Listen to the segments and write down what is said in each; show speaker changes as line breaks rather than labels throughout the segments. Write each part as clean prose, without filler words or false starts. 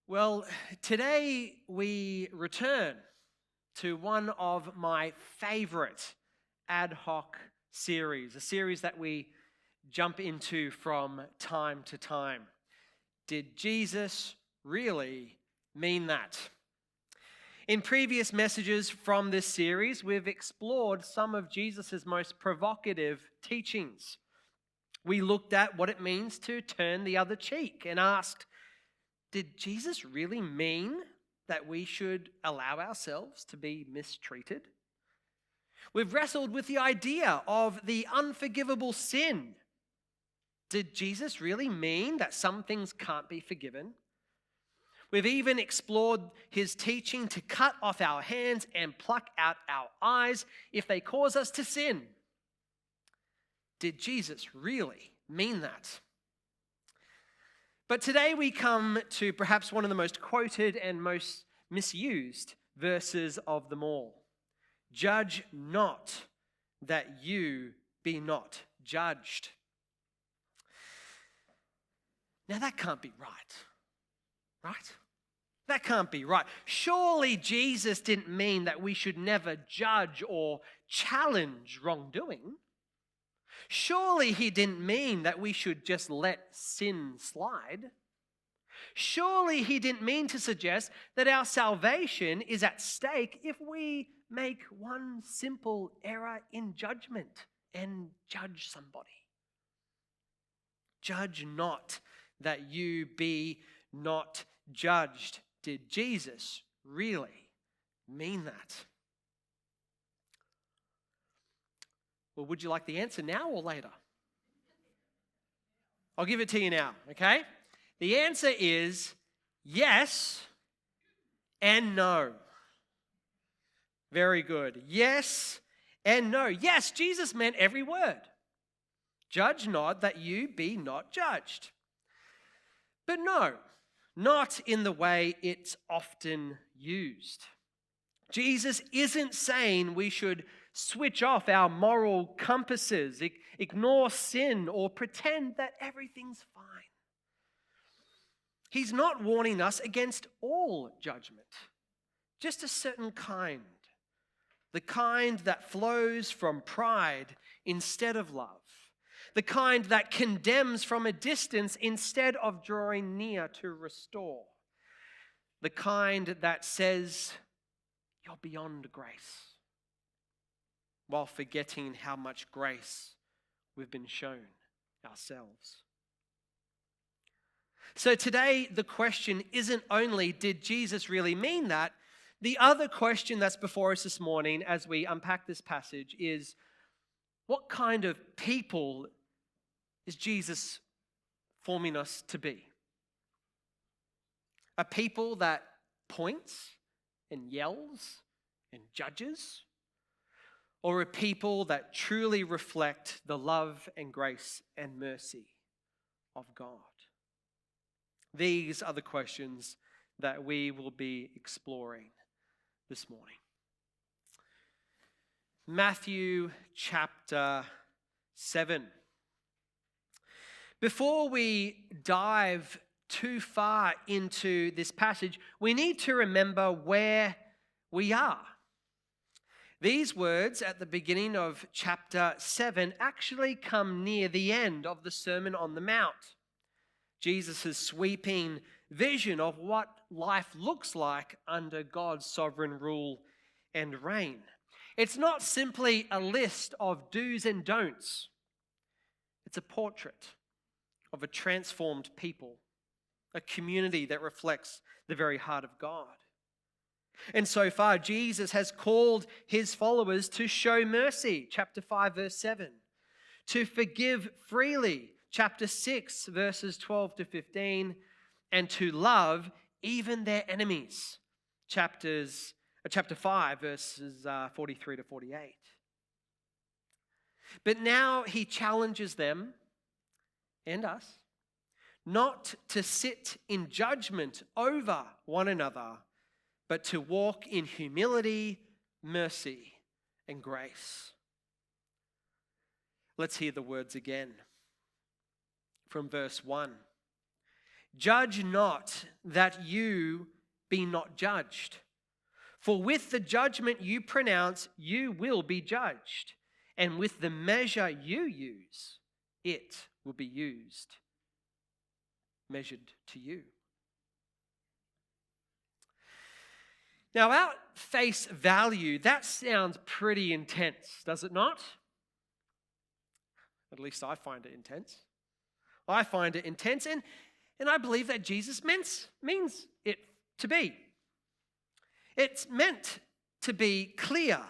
Well, today we return to one of my favorite ad hoc series, a series that we jump into from time to time. Did Jesus really mean that? In previous messages from this series, we've explored some of Jesus' most provocative teachings. We looked at what it means to turn the other cheek and asked, did Jesus really mean that we should allow ourselves to be mistreated? We've wrestled with the idea of the unforgivable sin. Did Jesus really mean that some things can't be forgiven? We've even explored his teaching to cut off our hands and pluck out our eyes if they cause us to sin. Did Jesus really mean that? But today we come to perhaps one of the most quoted and most misused verses of them all. Judge not, that you be not judged. Now that can't be right? That can't be right. Surely Jesus didn't mean that we should never judge or challenge wrongdoing. Surely he didn't mean that we should just let sin slide. Surely he didn't mean to suggest that our salvation is at stake if we make one simple error in judgment and judge somebody. Judge not, that you be not judged. Did Jesus really mean that? Well, would you like the answer now or later? I'll give it to you now, okay? The answer is yes and no. Very good. Yes and no. Yes, Jesus meant every word. Judge not, that you be not judged. But no, not in the way it's often used. Jesus isn't saying we should switch off our moral compasses, ignore sin, or pretend that everything's fine. He's not warning us against all judgment, just a certain kind, the kind that flows from pride instead of love, the kind that condemns from a distance instead of drawing near to restore, the kind that says, you're beyond grace, while forgetting how much grace we've been shown ourselves. So today, the question isn't only, did Jesus really mean that? The other question that's before us this morning as we unpack this passage is, what kind of people is Jesus forming us to be? A people that points and yells and judges? Or a people that truly reflect the love and grace and mercy of God? These are the questions that we will be exploring this morning. Matthew chapter 7. Before we dive too far into this passage, we need to remember where we are. These words at the beginning of chapter 7 actually come near the end of the Sermon on the Mount. Jesus' sweeping vision of what life looks like under God's sovereign rule and reign. It's not simply a list of do's and don'ts. It's a portrait of a transformed people, a community that reflects the very heart of God. And so far, Jesus has called his followers to show mercy, chapter 5, verse 7. To forgive freely, chapter 6, verses 12 to 15. And to love even their enemies, chapter 5, verses 43 to 48. But now he challenges them and us not to sit in judgment over one another, but to walk in humility, mercy, and grace. Let's hear the words again from verse 1. Judge not, that you be not judged. For with the judgment you pronounce, you will be judged. And with the measure you use, it will be used, measured to you. Now, at face value, that sounds pretty intense, does it not? At least I find it intense. I find it intense, and I believe that Jesus means it to be. It's meant to be clear.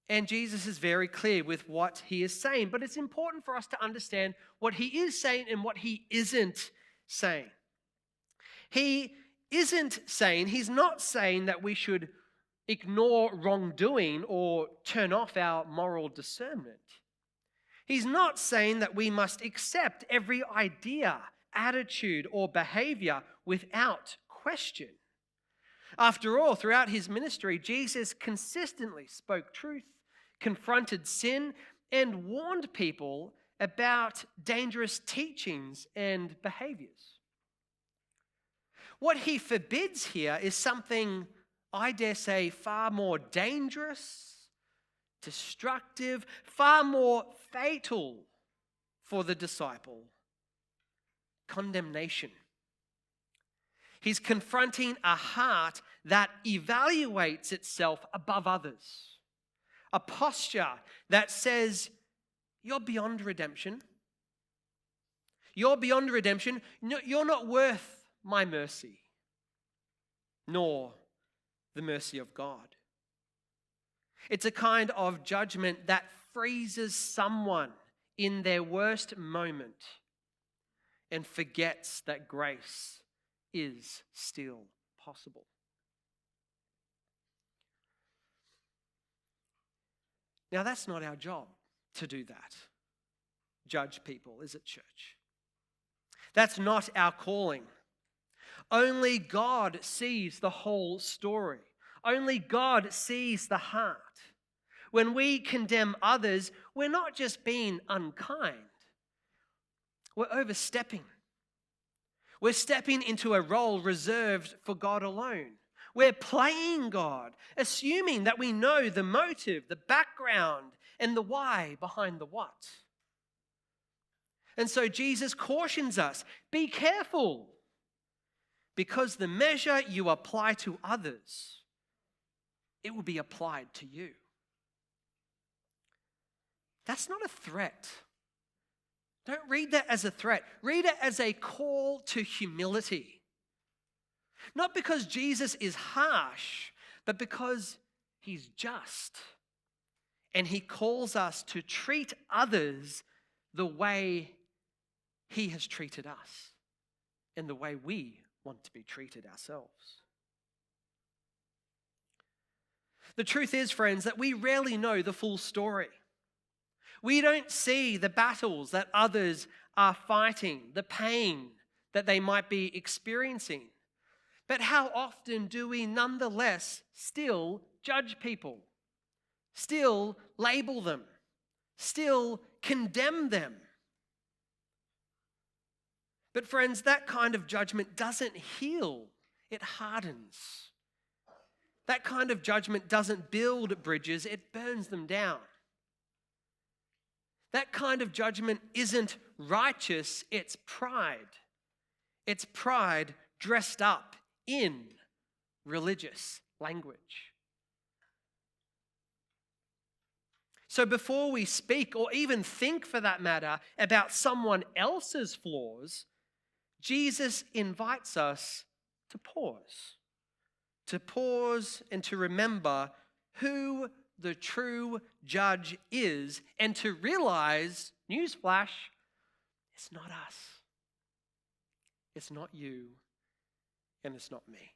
And Jesus is very clear with what he is saying. But it's important for us to understand what he is saying and what he isn't saying. He's not saying that we should ignore wrongdoing or turn off our moral discernment. He's not saying that we must accept every idea, attitude, or behavior without question. After all, throughout his ministry, Jesus consistently spoke truth, confronted sin, and warned people about dangerous teachings and behaviors. What he forbids here is something, I dare say, far more dangerous, destructive, far more fatal for the disciple: condemnation. He's confronting a heart that evaluates itself above others, a posture that says, you're beyond redemption. You're beyond redemption. You're not worth my mercy, nor the mercy of God. It's a kind of judgment that freezes someone in their worst moment and forgets that grace is still possible. Now, that's not our job to do that. Judge people, is it, church? That's not our calling. Only God sees the whole story. Only God sees the heart. When we condemn others, we're not just being unkind. We're overstepping. We're stepping into a role reserved for God alone. We're playing God, assuming that we know the motive, the background, and the why behind the what. And so Jesus cautions us, be careful, because the measure you apply to others, it will be applied to you. That's not a threat. Don't read that as a threat. Read it as a call to humility. Not because Jesus is harsh, but because he's just. And he calls us to treat others the way he has treated us and the way we want to be treated ourselves. The truth is, friends, that we rarely know the full story. We don't see the battles that others are fighting, the pain that they might be experiencing. But how often do we nonetheless still judge people, still label them, still condemn them? But friends, that kind of judgment doesn't heal, it hardens. That kind of judgment doesn't build bridges, it burns them down. That kind of judgment isn't righteous, it's pride. It's pride dressed up in religious language. So before we speak, or even think for that matter, about someone else's flaws, Jesus invites us to pause and to remember who the true judge is, and to realize, newsflash, it's not us. It's not you, and it's not me.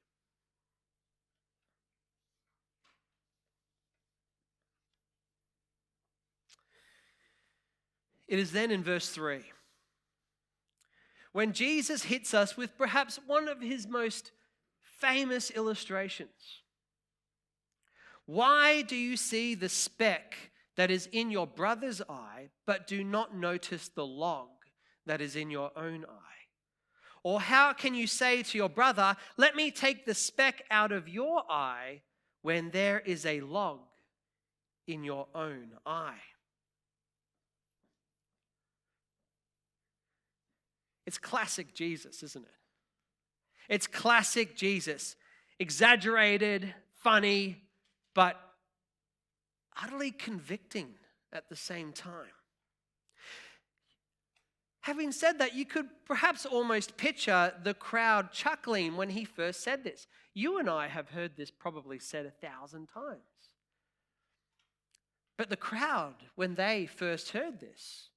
It is then in verse 3, when Jesus hits us with perhaps one of his most famous illustrations. Why do you see the speck that is in your brother's eye, but do not notice the log that is in your own eye? Or how can you say to your brother, let me take the speck out of your eye when there is a log in your own eye? It's classic Jesus, isn't it? It's classic Jesus. Exaggerated, funny, but utterly convicting at the same time. Having said that, you could perhaps almost picture the crowd chuckling when he first said this. You and I have heard this probably said 1,000 times. But the crowd, when they first heard this,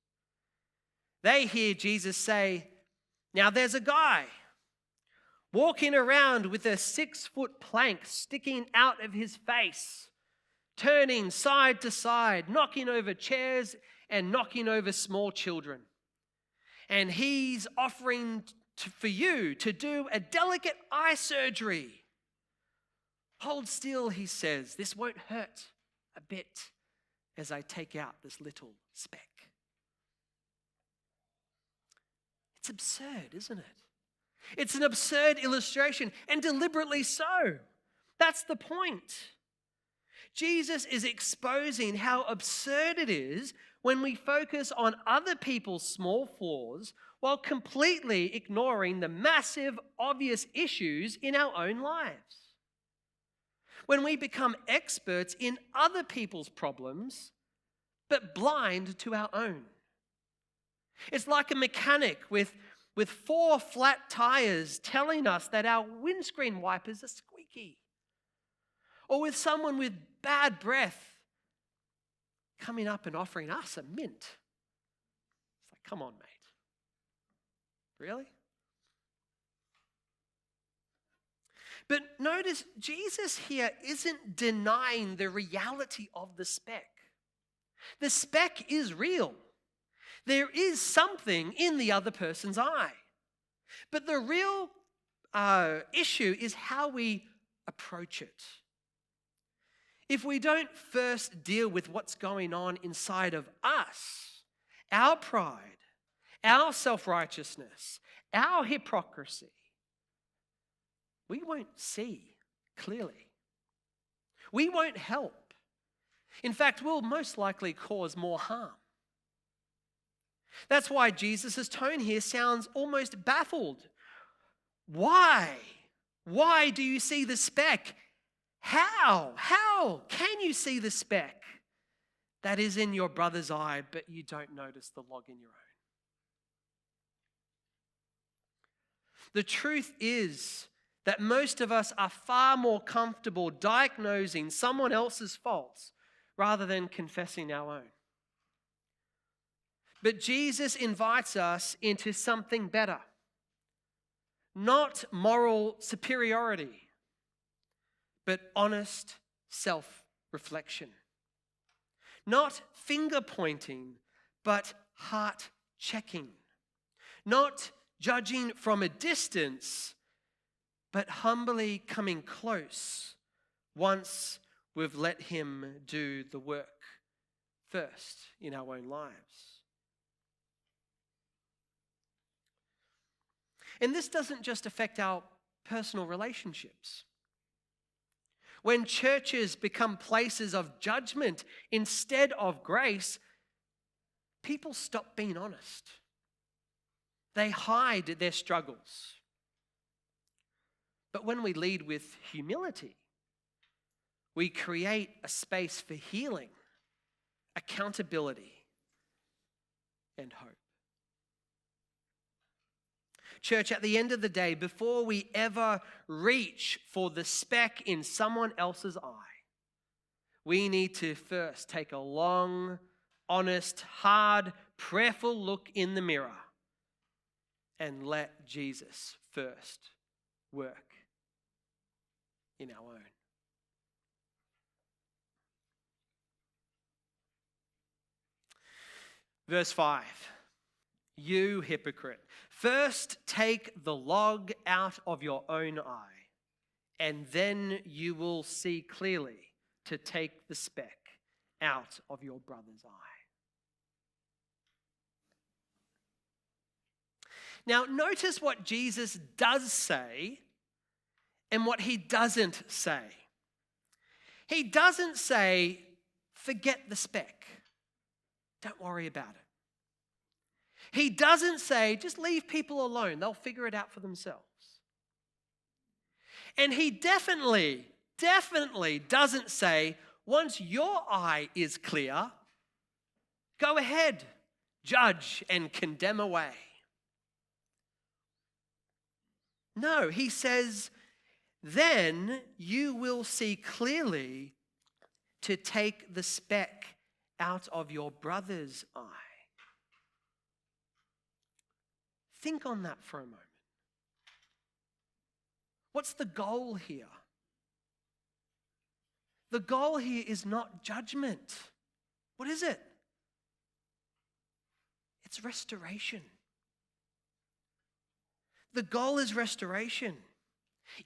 they hear Jesus say, now there's a guy walking around with a 6-foot plank sticking out of his face, turning side to side, knocking over chairs and knocking over small children. And he's offering for you to do a delicate eye surgery. Hold still, he says. This won't hurt a bit as I take out this little speck. It's absurd, isn't it? It's an absurd illustration, and deliberately so. That's the point. Jesus is exposing how absurd it is when we focus on other people's small flaws while completely ignoring the massive, obvious issues in our own lives. When we become experts in other people's problems, but blind to our own. It's like a mechanic with 4 flat tires telling us that our windscreen wipers are squeaky. Or with someone with bad breath coming up and offering us a mint. It's like, come on, mate. Really? But notice, Jesus here isn't denying the reality of the speck. The speck is real. There is something in the other person's eye. But the real issue is how we approach it. If we don't first deal with what's going on inside of us, our pride, our self-righteousness, our hypocrisy, we won't see clearly. We won't help. In fact, we'll most likely cause more harm. That's why Jesus' tone here sounds almost baffled. Why? Why do you see the speck? How? How can you see the speck that is in your brother's eye, but you don't notice the log in your own? The truth is that most of us are far more comfortable diagnosing someone else's faults rather than confessing our own. But Jesus invites us into something better. Not moral superiority, but honest self-reflection. Not finger-pointing, but heart-checking. Not judging from a distance, but humbly coming close once we've let him do the work first in our own lives. And this doesn't just affect our personal relationships. When churches become places of judgment instead of grace, people stop being honest. They hide their struggles. But when we lead with humility, we create a space for healing, accountability, and hope. Church, at the end of the day, before we ever reach for the speck in someone else's eye, we need to first take a long, honest, hard, prayerful look in the mirror and let Jesus first work in our own. Verse 5. You hypocrite, first take the log out of your own eye, and then you will see clearly to take the speck out of your brother's eye. Now, notice what Jesus does say and what he doesn't say. He doesn't say, forget the speck. Don't worry about it. He doesn't say, just leave people alone. They'll figure it out for themselves. And he definitely doesn't say, once your eye is clear, go ahead, judge and condemn away. No, he says, then you will see clearly to take the speck out of your brother's eye. Think on that for a moment. What's the goal here? The goal here is not judgment. What is it? It's restoration. The goal is restoration.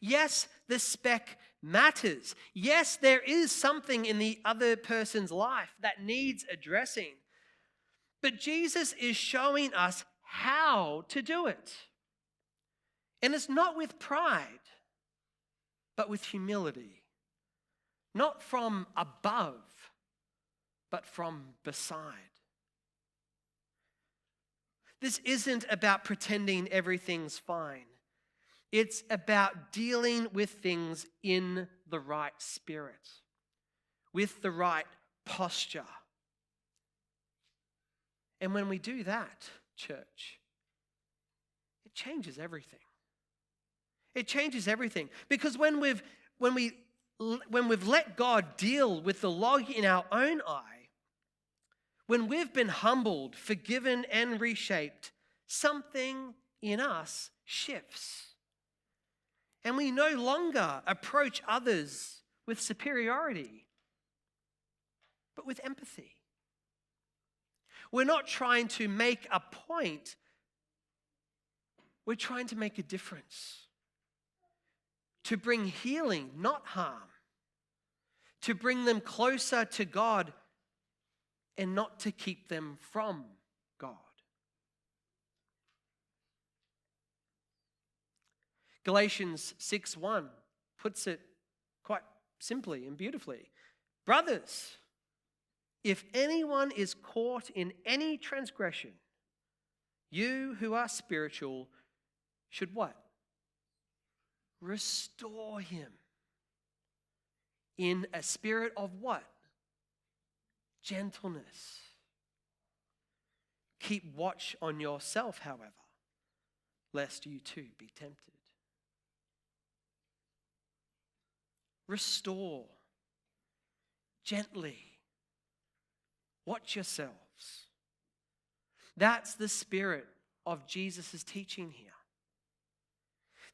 Yes, the speck matters. Yes, there is something in the other person's life that needs addressing. But Jesus is showing us how to do it. And it's not with pride, but with humility. Not from above, but from beside. This isn't about pretending everything's fine. It's about dealing with things in the right spirit, with the right posture. And when we do that, church, it changes everything. It changes everything. Because when we've let God deal with the log in our own eye, when we've been humbled, forgiven, and reshaped, something in us shifts. And we no longer approach others with superiority, but with empathy. We're not trying to make a point. We're trying to make a difference. To bring healing, not harm. To bring them closer to God and not to keep them from God. Galatians 6:1 puts it quite simply and beautifully. Brothers, if anyone is caught in any transgression, you who are spiritual should what? Restore him in a spirit of what? Gentleness. Keep watch on yourself, however, lest you too be tempted. Restore gently. Watch yourselves. That's the spirit of Jesus' teaching here.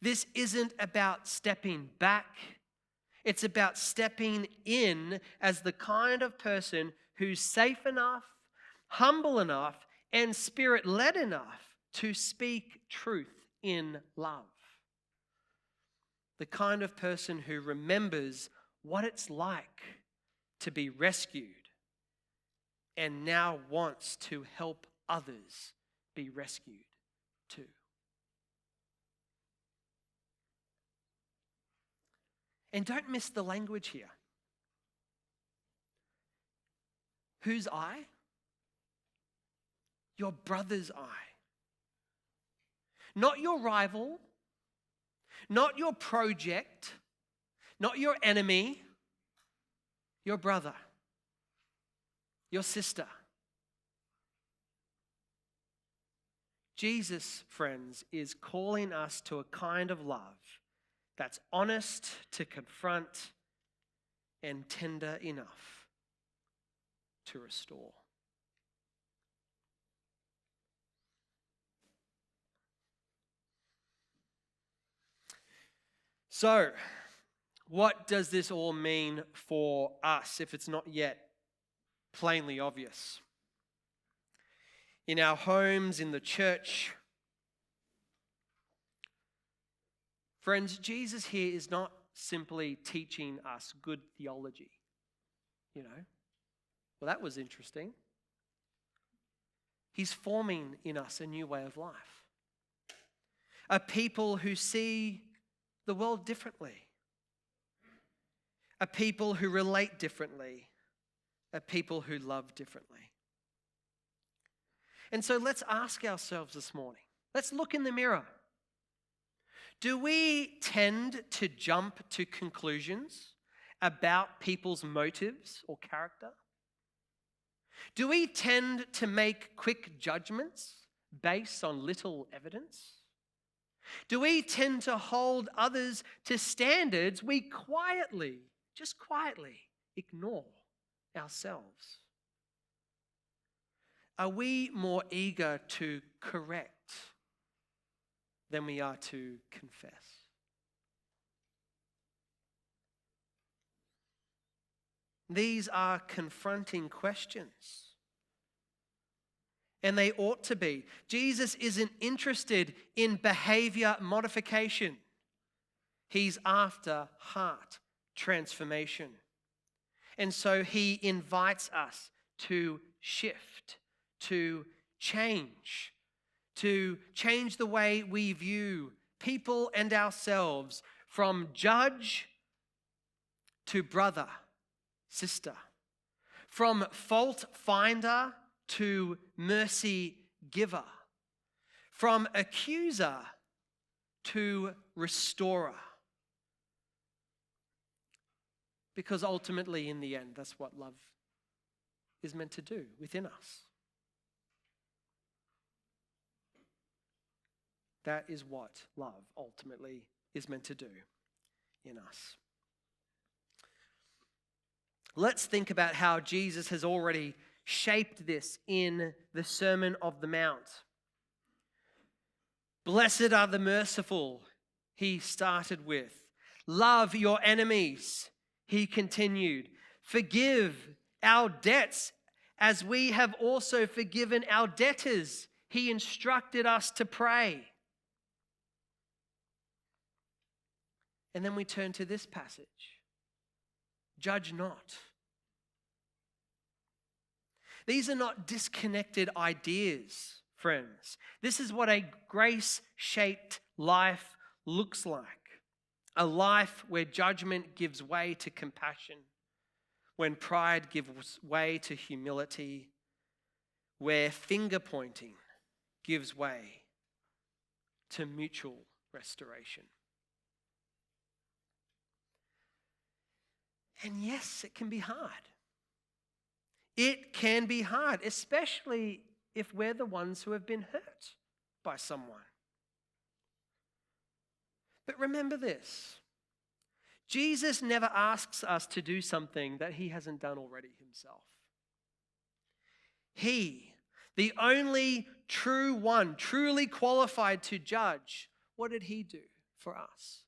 This isn't about stepping back. It's about stepping in as the kind of person who's safe enough, humble enough, and spirit-led enough to speak truth in love. The kind of person who remembers what it's like to be rescued and now wants to help others be rescued too. And don't miss the language here. Whose eye? Your brother's eye. Not your rival, not your project, not your enemy, your brother, your sister. Jesus, friends, is calling us to a kind of love that's honest to confront and tender enough to restore. So, what does this all mean for us if it's not yet plainly obvious? In our homes, in the church. Friends, Jesus here is not simply teaching us good theology. Well, that was interesting. He's forming in us a new way of life. a people who see the world differently, a people who relate differently, a people who love differently. And so let's ask ourselves this morning, let's look in the mirror. Do we tend to jump to conclusions about people's motives or character? Do we tend to make quick judgments based on little evidence? Do we tend to hold others to standards we quietly, just quietly, ignore ourselves? Are we more eager to correct than we are to confess? These are confronting questions. And they ought to be. Jesus isn't interested in behavior modification. He's after heart transformation. And so he invites us to shift, to change the way we view people and ourselves, from judge to brother, sister, from fault finder to mercy giver, from accuser to restorer. Because ultimately, in the end, that's what love is meant to do within us. That is what love ultimately is meant to do in us. Let's think about how Jesus has already shaped this in the Sermon on the Mount. Blessed are the merciful, he started with. Love your enemies, he continued. Forgive our debts as we have also forgiven our debtors, he instructed us to pray. And then we turn to this passage. Judge not. These are not disconnected ideas, friends. This is what a grace-shaped life looks like. A life where judgment gives way to compassion, when pride gives way to humility, where finger-pointing gives way to mutual restoration. And yes, it can be hard. It can be hard, especially if we're the ones who have been hurt by someone. But remember this. Jesus never asks us to do something that he hasn't done already himself. He, the only true one, truly qualified to judge, what did he do for us?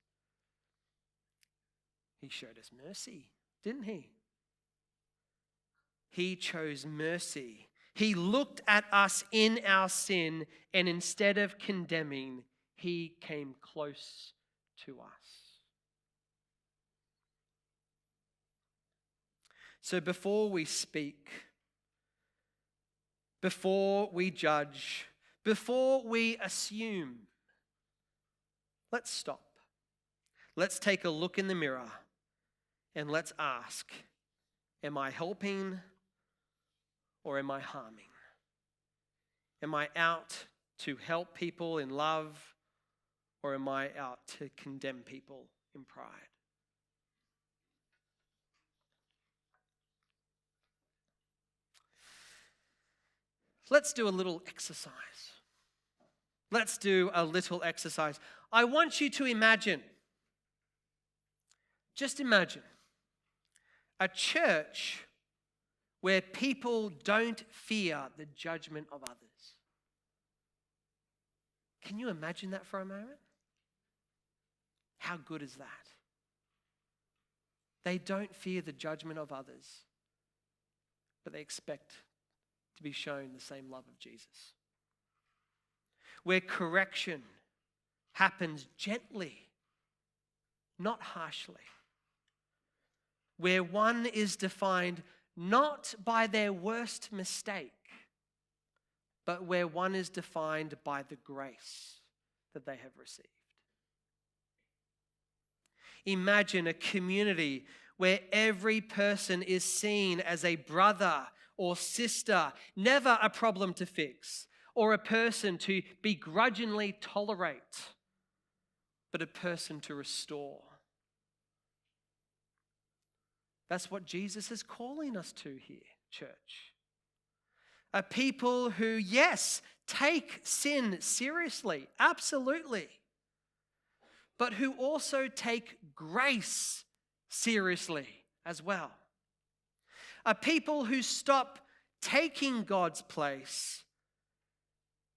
He showed us mercy, didn't he? He chose mercy. He looked at us in our sin, and instead of condemning, he came close to us. So before we speak, before we judge, before we assume, let's stop. Let's take a look in the mirror and let's ask, am I helping or am I harming? Am I out to help people in love, or am I out to condemn people in pride? Let's do a little exercise. Let's do a little exercise. I want you to imagine, just imagine, a church where people don't fear the judgment of others. Can you imagine that for a moment? How good is that? They don't fear the judgment of others, but they expect to be shown the same love of Jesus. Where correction happens gently, not harshly. Where one is defined not by their worst mistake, but where one is defined by the grace that they have received. Imagine a community where every person is seen as a brother or sister, never a problem to fix, or a person to begrudgingly tolerate, but a person to restore. That's what Jesus is calling us to here, church. A people who, yes, take sin seriously, absolutely, but who also take grace seriously as well. A people who stop taking God's place,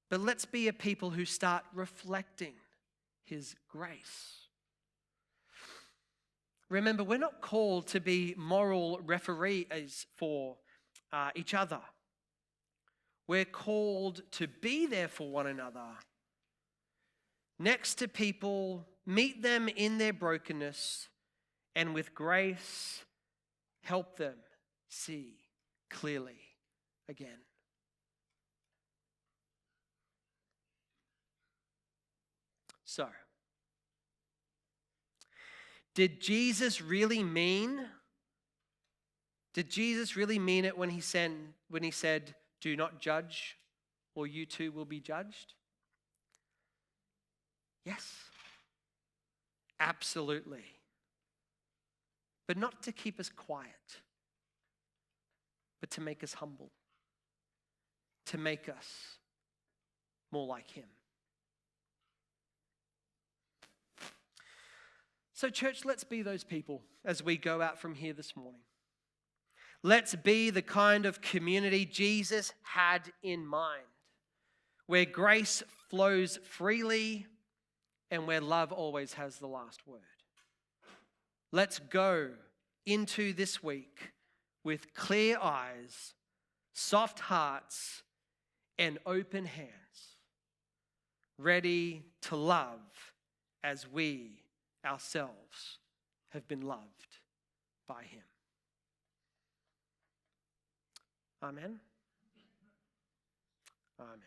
but let's be a people who start reflecting His grace. Remember, we're not called to be moral referees for each other. We're called to be there for one another. Next to people, meet them in their brokenness, and with grace, help them see clearly again. So, did Jesus really mean it when he said, "Do not judge, or you too will be judged"? Yes, absolutely. But not to keep us quiet, but to make us humble, to make us more like Him. So, church, let's be those people as we go out from here this morning. Let's be the kind of community Jesus had in mind, where grace flows freely and where love always has the last word. Let's go into this week with clear eyes, soft hearts, and open hands, ready to love as we ourselves have been loved by Him. Amen. Amen.